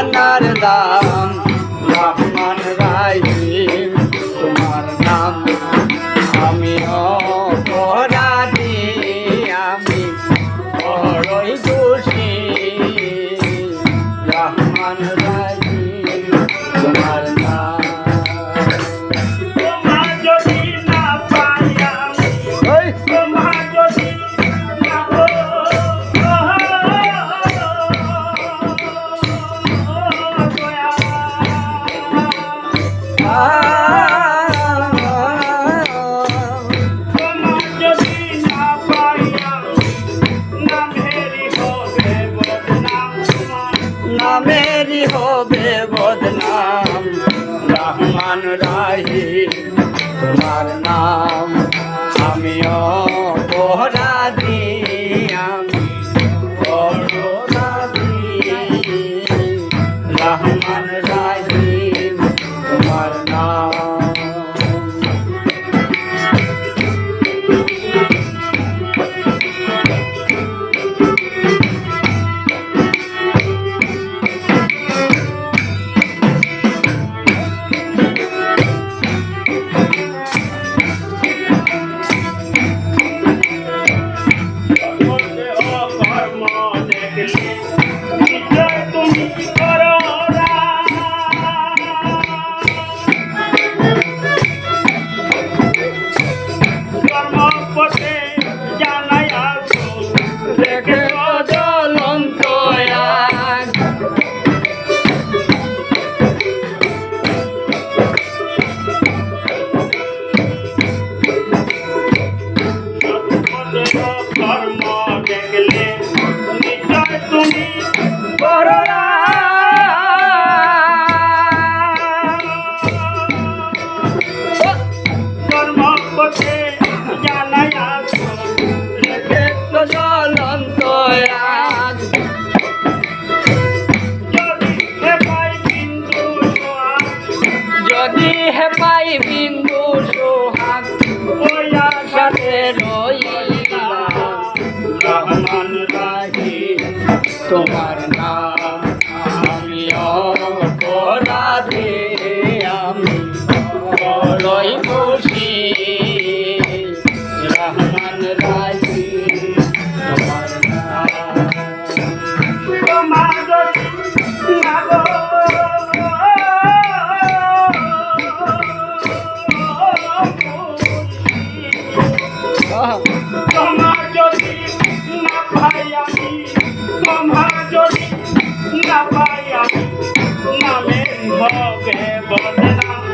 জানার দাম রহমান রাহিম তোমার নাম আমি অপরাধী আমি বড়ই দোষী রহমান রাহিম তোমার নাম নামেরই হবে বদনাম রহমান রাহিম তোমার নাম আমি অপরাধী আমি অপরাধী রহমান রাহিম তোমার নাম কর্ম দেখলে নিশ্চয় তুমি করোনা কর্ম পথে জানাই রেখে তো জ্বলন্ত যদি হে পাই বিন্দু সোহাগ ওই আশাতে রইলাম রহমান রাহিম তোমার নাম আমি অপরাধী আমি বড়ই খুশি রহমান রাহিম তোমার নাম তোমার তোমার যদি না পাই আমি তোমার যদি না পাই আমি নামের হবে বদনাম